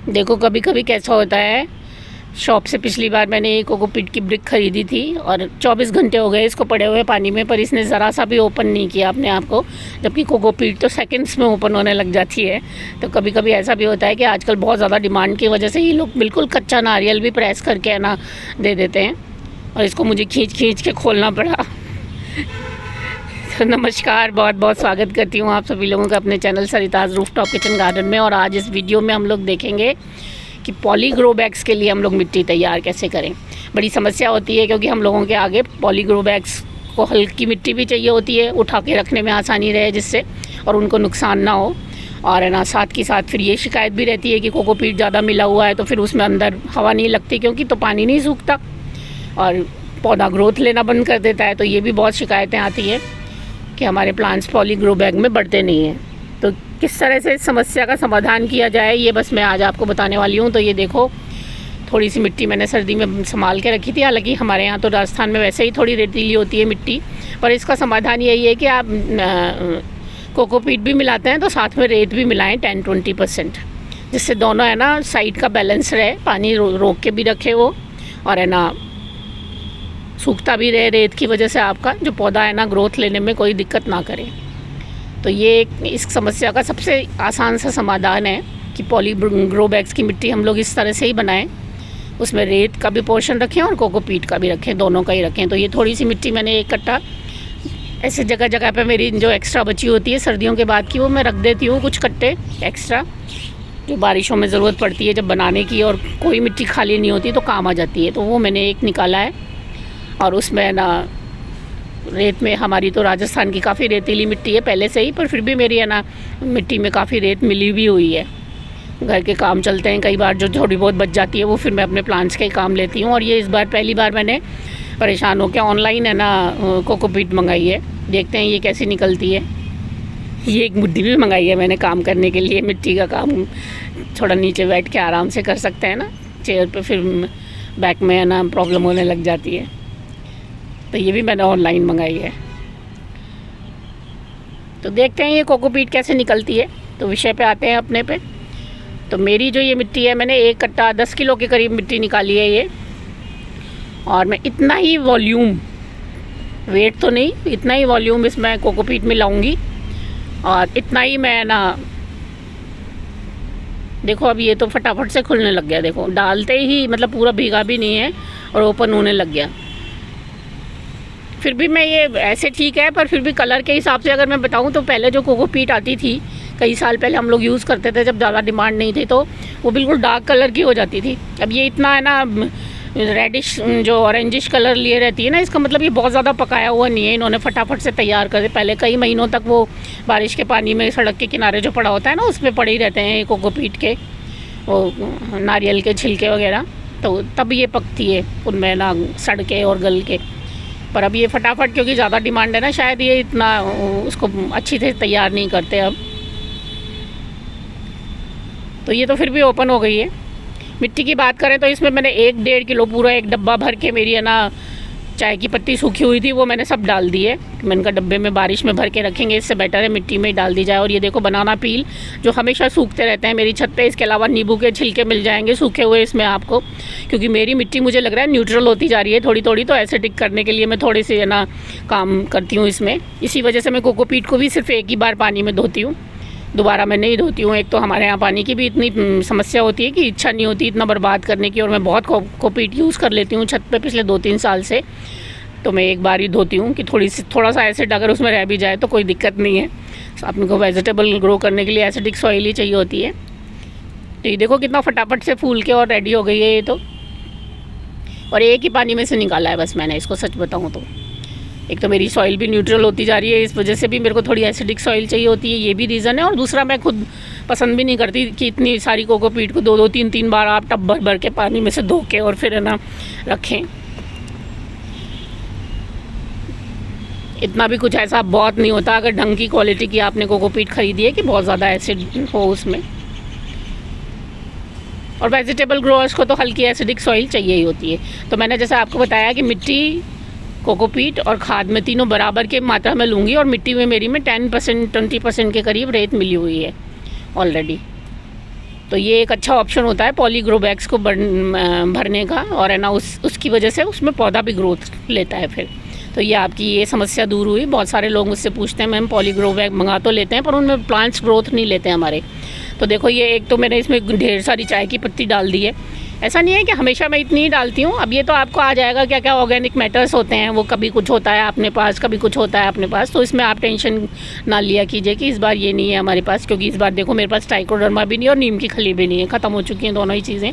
देखो कभी कभी कैसा होता है, शॉप से पिछली बार मैंने एक कोकोपीट की ब्रिक ख़रीदी थी और 24 घंटे हो गए इसको पड़े हुए पानी में, पर इसने ज़रा सा भी ओपन नहीं किया अपने आप को, जबकि कोकोपीट तो सेकंड्स में ओपन होने लग जाती है। तो कभी कभी ऐसा भी होता है कि आजकल बहुत ज़्यादा डिमांड की वजह से ये लोग बिल्कुल कच्चा नारियल भी प्रेस करके है ना दे देते हैं, और इसको मुझे खींच के खोलना पड़ा। तो नमस्कार, बहुत बहुत स्वागत करती हूँ आप सभी लोगों का अपने channel Sarita's rooftop kitchen garden में। और आज इस वीडियो में हम लोग देखेंगे कि पॉली ग्रो बैग्स के लिए हम लोग मिट्टी तैयार कैसे करें। बड़ी समस्या होती है क्योंकि हम लोगों के आगे पॉली ग्रो बैग्स को हल्की मिट्टी भी चाहिए होती है, उठा के रखने में आसानी रहे जिससे, और उनको नुकसान ना हो। और है ना साथ की साथ फिर ये शिकायत भी रहती है कि कोकोपीट ज़्यादा मिला हुआ है तो फिर उसमें अंदर हवा नहीं लगती क्योंकि तो पानी नहीं सूखता और पौधा ग्रोथ लेना बंद कर देता है। तो ये भी बहुत शिकायतें आती है कि हमारे प्लांट्स पॉली ग्रो बैग में बढ़ते नहीं हैं। तो किस तरह से इस समस्या का समाधान किया जाए ये बस मैं आज आपको बताने वाली हूँ। तो ये देखो, थोड़ी सी मिट्टी मैंने सर्दी में संभाल के रखी थी। हालांकि हमारे यहाँ तो राजस्थान में वैसे ही थोड़ी रेतीली होती है मिट्टी, पर इसका समाधान यही है कि आप कोकोपीट भी मिलाते हैं तो साथ में रेत भी मिलाएं 10-20%, जिससे दोनों है ना साइड का बैलेंस रहे, पानी रोक के भी रखे वो, और है ना सूखता भी रहे रेत की वजह से आपका जो पौधा है ना ग्रोथ लेने में कोई दिक्कत ना करे। तो ये इस समस्या का सबसे आसान सा समाधान है कि पॉली ग्रो बैग्स की मिट्टी हम लोग इस तरह से ही बनाएं, उसमें रेत का भी पोर्शन रखें और कोकोपीट का भी रखें, दोनों का ही रखें। तो ये थोड़ी सी मिट्टी मैंने एक कट्टा ऐसे जगह जगह पे मेरी जो एक्स्ट्रा बची होती है सर्दियों के बाद की, वो मैं रख देती हूँ कुछ कट्टे एक्स्ट्रा, जो बारिशों में ज़रूरत पड़ती है जब बनाने की और कोई मिट्टी खाली नहीं होती तो काम आ जाती है। तो वो मैंने एक निकाला है और उसमें ना रेत में, हमारी तो राजस्थान की काफ़ी रेतीली मिट्टी है पहले से ही, पर फिर भी मेरी है ना मिट्टी में काफ़ी रेत मिली भी हुई है। घर के काम चलते हैं कई बार, जो थोड़ी बहुत बच जाती है वो फिर मैं अपने प्लांट्स के काम लेती हूँ। और ये इस बार पहली बार मैंने परेशान होकर ऑनलाइन है ना कोकोपीट मंगाई है, देखते हैं ये कैसी निकलती है। ये एक बुड्ढी भी मंगाई है मैंने काम करने के लिए, मिट्टी का काम थोड़ा नीचे बैठ के आराम से कर सकते हैं ना चेयर पे, फिर बैक में है ना प्रॉब्लम होने लग जाती है। तो ये भी मैंने ऑनलाइन मंगाई है। तो देखते हैं ये कोकोपीट कैसे निकलती है। तो विषय पे आते हैं अपने पे। तो मेरी जो ये मिट्टी है, मैंने एक कट्टा 10 किलो के करीब मिट्टी निकाली है ये, और मैं इतना ही वॉल्यूम, वेट तो नहीं, इतना ही वॉल्यूम इसमें कोकोपीट में लाऊंगी और इतना ही मैं ना, देखो अब ये तो फटाफट से खुलने लग गया, देखो डालते ही मतलब पूरा भीगा भी नहीं है और ओपन होने लग गया। फिर भी मैं ये ऐसे ठीक है, पर फिर भी कलर के हिसाब से अगर मैं बताऊं तो पहले जो कोकोपीट आती थी कई साल पहले हम लोग यूज़ करते थे जब ज़्यादा डिमांड नहीं थी, तो वो बिल्कुल डार्क कलर की हो जाती थी। अब ये इतना है ना रेडिश जो ऑरेंजिश कलर लिए रहती है ना, इसका मतलब ये बहुत ज़्यादा पकाया हुआ नहीं है, इन्होंने फटाफट से तैयार कर दे। पहले कई महीनों तक वो बारिश के पानी में सड़क के किनारे जो पड़ा होता है ना उसमें पड़े ही रहते हैं कोकोपीट के वो नारियल के छिलके वगैरह, तो तब ये पकती है उनमें ना सड़ के और गल के। पर अब ये फटाफट क्योंकि ज़्यादा डिमांड है ना, शायद ये इतना उसको अच्छी से तैयार नहीं करते अब। तो ये तो फिर भी ओपन हो गई है। मिट्टी की बात करें तो इसमें मैंने 1-1.5 किलो पूरा एक डब्बा भर के, मेरी है ना चाय की पत्ती सूखी हुई थी वो मैंने सब डाल दी है। मैंने कहा डब्बे में बारिश में भर के रखेंगे, इससे बेटर है मिट्टी में ही डाल दी जाए। और ये देखो बनाना पील जो हमेशा सूखते रहते हैं मेरी छत पे, इसके अलावा नींबू के छिलके मिल जाएंगे सूखे हुए इसमें आपको, क्योंकि मेरी मिट्टी मुझे लग रहा है न्यूट्रल होती जा रही है थोड़ी थोड़ी, तो एसिडिक करने के लिए मैं थोड़ी सी है ना काम करती हूँ इसमें। इसी वजह से मैं कोकोपीट को भी सिर्फ एक ही बार पानी में धोती हूँ, दोबारा मैं नहीं धोती हूँ। एक तो हमारे यहाँ पानी की भी इतनी समस्या होती है कि इच्छा नहीं होती इतना बर्बाद करने की, और मैं बहुत कोकोपीट यूज़ कर लेती हूँ छत पे पिछले 2-3 साल से, तो मैं एक बार ही धोती हूँ कि थोड़ा सा एसिड अगर उसमें रह भी जाए तो कोई दिक्कत नहीं है। अपने को वेजिटेबल ग्रो करने के लिए एसिडिक सॉइल ही चाहिए होती है। तो ये देखो कितना फटाफट से फूल के और रेडी हो गई है ये तो, और एक ही पानी में से निकाला है बस मैंने इसको, सच बताऊँ तो। एक तो मेरी सॉइल भी न्यूट्रल होती जा रही है, इस वजह से भी मेरे को थोड़ी एसिडिक सॉइल चाहिए होती है, ये भी रीज़न है। और दूसरा मैं खुद पसंद भी नहीं करती कि इतनी सारी कोकोपीट को 2-3 बार आप टब भर के पानी में से धो के और फिर है ना रखें। इतना भी कुछ ऐसा बहुत नहीं होता अगर ढंग की क्वालिटी की आपने कोकोपीट खरीदी है कि बहुत ज़्यादा एसिड हो उसमें। और वेजिटेबल ग्रोअर्स को तो हल्की एसिडिक सॉइल चाहिए ही होती है। तो मैंने जैसा आपको बताया कि मिट्टी, कोकोपीट और खाद में तीनों बराबर के मात्रा में लूँगी, और मिट्टी में मेरी में 10%-20% के करीब रेत मिली हुई है ऑलरेडी। तो ये एक अच्छा ऑप्शन होता है पॉली ग्रो बैग्स को भरने का, और है ना उसकी वजह से उसमें पौधा भी ग्रोथ लेता है फिर। तो ये आपकी ये समस्या दूर हुई। बहुत सारे लोग मुझसे पूछते हैं मैम पॉली ग्रो बैग मंगा तो लेते हैं पर उनमें प्लांट्स ग्रोथ नहीं लेते हैं हमारे। तो देखो ये एक तो मैंने इसमें ढेर सारी चाय की पत्ती डाल दी है। ऐसा नहीं है कि हमेशा मैं इतनी ही डालती हूँ। अब ये तो आपको आ जाएगा क्या क्या ऑर्गेनिक मैटर्स होते हैं, वो कभी कुछ होता है अपने पास, कभी कुछ होता है अपने पास। तो इसमें आप टेंशन ना लिया कीजिए कि इस बार ये नहीं है हमारे पास, क्योंकि इस बार देखो मेरे पास ट्राइकोडर्मा भी नहीं और नीम की खली भी नहीं है, ख़त्म हो चुकी हैं दोनों ही चीज़ें।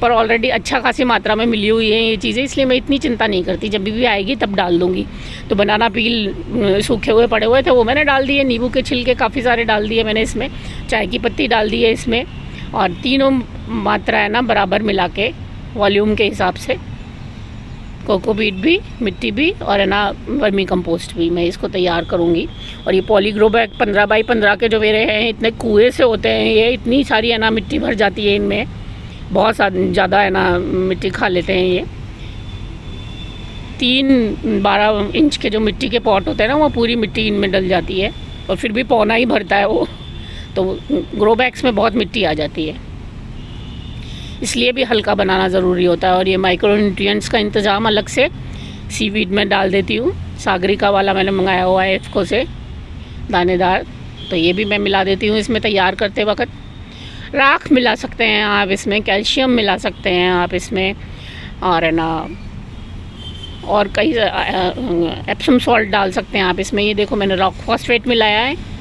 पर ऑलरेडी अच्छा खासी मात्रा में मिली हुई है ये चीज़ें, इसलिए मैं इतनी चिंता नहीं करती। जब भी आएगी तब डाल दूँगी। तो बनाना पील सूखे हुए पड़े हुए थे वो मैंने डाल दिए, नींबू के छिलके काफ़ी सारे डाल दिए मैंने इसमें, चाय की पत्ती डाल दी है इसमें, और तीनों मात्रा है ना बराबर मिला के वॉल्यूम के हिसाब से, कोकोपीट भी, मिट्टी भी, और है ना वर्मी कंपोस्ट भी मैं इसको तैयार करूँगी। और ये पॉली ग्रो बैग 15 बाई 15 के जो मेरे हैं इतने कुएँ से होते हैं, ये इतनी सारी है ना मिट्टी भर जाती है इनमें, बहुत ज़्यादा है ना मिट्टी खा लेते हैं ये। 3-12 इंच के जो मिट्टी के पॉट होते हैं ना वो पूरी मिट्टी इनमें डल जाती है, और फिर भी पौना ही भरता है वो। तो ग्रो बैग्स में बहुत मिट्टी आ जाती है, इसलिए भी हल्का बनाना ज़रूरी होता है। और ये माइक्रो न्यूट्रिएंट्स का इंतज़ाम अलग से सीवीड में डाल देती हूँ। सागरिका वाला मैंने मंगाया हुआ है इफ़को से, दानेदार, तो ये भी मैं मिला देती हूँ इसमें तैयार करते वक्त। राख मिला सकते हैं आप इसमें, कैल्शियम मिला सकते हैं आप इसमें, और है ना और कई एप्सम सॉल्ट डाल सकते हैं आप इसमें। ये देखो मैंने रॉक फॉस्फेट मिलाया है।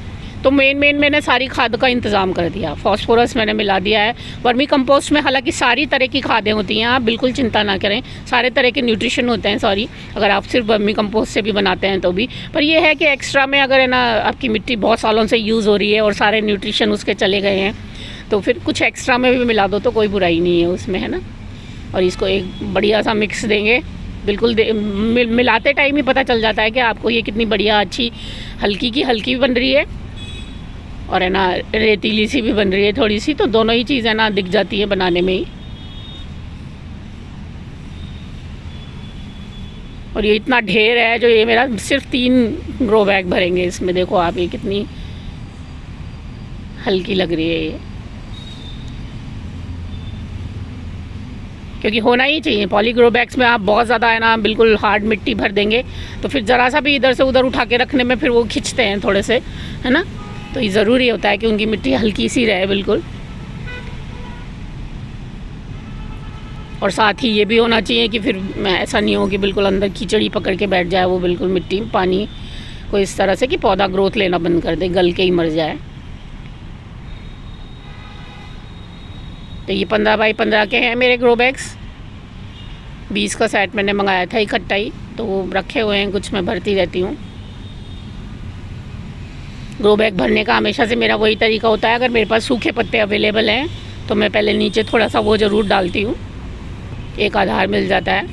तो मेन मैंने सारी खाद का इंतज़ाम कर दिया। फॉस्फोरस मैंने मिला दिया है। वर्मी कंपोस्ट में हालांकि सारी तरह की खादें होती हैं, आप बिल्कुल चिंता ना करें, सारे तरह के न्यूट्रिशन होते हैं, सॉरी, अगर आप सिर्फ वर्मी कंपोस्ट से भी बनाते हैं तो भी। पर ये है कि एक्स्ट्रा में अगर है ना आपकी मिट्टी बहुत सालों से यूज़ हो रही है और सारे न्यूट्रिशन उसके चले गए हैं, तो फिर कुछ एक्स्ट्रा में भी मिला दो तो कोई बुराई नहीं है उसमें, है ना। और इसको एक बढ़िया सा मिक्स देंगे, बिल्कुल मिलाते टाइम ही पता चल जाता है कि आपको ये कितनी बढ़िया अच्छी हल्की की हल्की बन रही है, और है ना रेतीली सी भी बन रही है थोड़ी सी। तो दोनों ही चीज़ है ना दिख जाती है बनाने में ही। और ये इतना ढेर है जो ये मेरा सिर्फ 3 ग्रो बैग भरेंगे इसमें। देखो आप ये कितनी हल्की लग रही है ये, क्योंकि होना ही चाहिए। पॉली ग्रो बैग्स में आप बहुत ज़्यादा है ना बिल्कुल हार्ड मिट्टी भर देंगे तो फिर ज़रा सा भी इधर से उधर उठा के रखने में फिर वो खिंचते हैं थोड़े से, है ना। तो ये ज़रूरी होता है कि उनकी मिट्टी हल्की सी रहे बिल्कुल। और साथ ही ये भी होना चाहिए कि फिर ऐसा नहीं हो कि बिल्कुल अंदर कीचड़ी पकड़ के बैठ जाए वो बिल्कुल मिट्टी पानी को इस तरह से कि पौधा ग्रोथ लेना बंद कर दे, गल के ही मर जाए। तो ये 15 बाई 15 के हैं मेरे ग्रो बैग्स। 20 का सेट मैंने मंगाया था इकट्ठा ही, तो वो रखे हुए हैं, कुछ मैं भरती रहती हूँ। ग्रो बैग भरने का हमेशा से मेरा वही तरीका होता है, अगर मेरे पास सूखे पत्ते अवेलेबल हैं तो मैं पहले नीचे थोड़ा सा वो ज़रूर डालती हूँ, एक आधार मिल जाता है।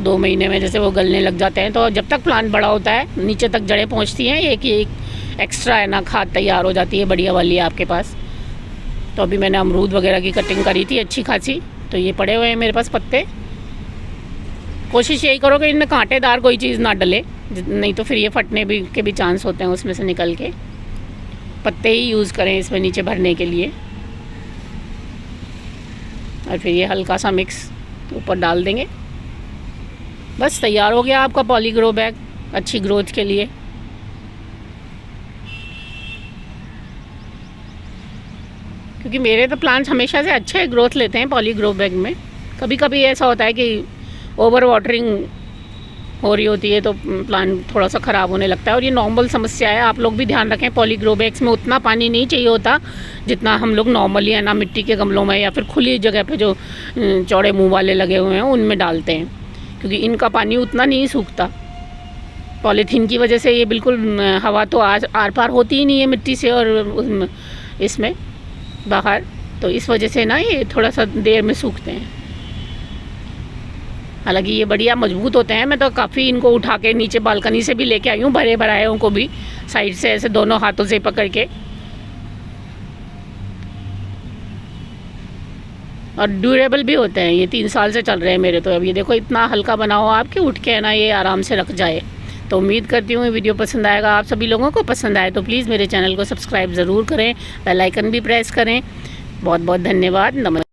2 महीने में जैसे वो गलने लग जाते हैं, तो जब तक प्लांट बड़ा होता है नीचे तक जड़ें पहुँचती हैं, एक एक्स्ट्रा है ना खाद तैयार हो जाती है बढ़िया वाली आपके पास। तो अभी मैंने अमरूद वगैरह की कटिंग करी थी अच्छी खासी, तो ये पड़े हुए हैं मेरे पास पत्ते। कोशिश यही करो कि इनमें कांटेदार कोई चीज़ ना डले, नहीं तो फिर ये फटने भी के भी चांस होते हैं उसमें से निकल के। पत्ते ही यूज़ करें इसमें नीचे भरने के लिए। और फिर ये हल्का सा मिक्स ऊपर डाल देंगे, बस तैयार हो गया आपका पॉली ग्रो बैग अच्छी ग्रोथ के लिए। क्योंकि मेरे तो प्लांट्स हमेशा से अच्छे ग्रोथ लेते हैं पॉली ग्रो बैग में। कभी कभी ऐसा होता है कि ओवर वाटरिंग हो रही होती है तो प्लांट थोड़ा सा ख़राब होने लगता है, और ये नॉर्मल समस्या है। आप लोग भी ध्यान रखें, पॉली ग्रो बैग्स में उतना पानी नहीं चाहिए होता जितना हम लोग नॉर्मली है ना मिट्टी के गमलों में या फिर खुली जगह पे जो चौड़े मुंह वाले लगे हुए हैं उनमें डालते हैं, क्योंकि इनका पानी उतना नहीं सूखता। पॉलीथीन की वजह से ये बिल्कुल हवा तो आर पार होती ही नहीं है मिट्टी से और इसमें बाहर, तो इस वजह से ना ये थोड़ा सा देर में सूखते हैं। हालांकि ये बढ़िया मजबूत होते हैं, मैं तो काफ़ी इनको उठा के नीचे बालकनी से भी लेके आई हूँ, भरे भराए को भी साइड से ऐसे दोनों हाथों से पकड़ के। और ड्यूरेबल भी होते हैं, ये 3 साल से चल रहे हैं मेरे। तो अब ये देखो इतना हल्का बनाओ आप कि उठ के है ना ये आराम से रख जाए, तो उम्मीद करती हूँ वीडियो पसंद आएगा। आप सभी लोगों को पसंद आए तो प्लीज़ मेरे चैनल को सब्सक्राइब ज़रूर करें, बेल आइकन भी प्रेस करें। बहुत बहुत धन्यवाद। नमस्कार।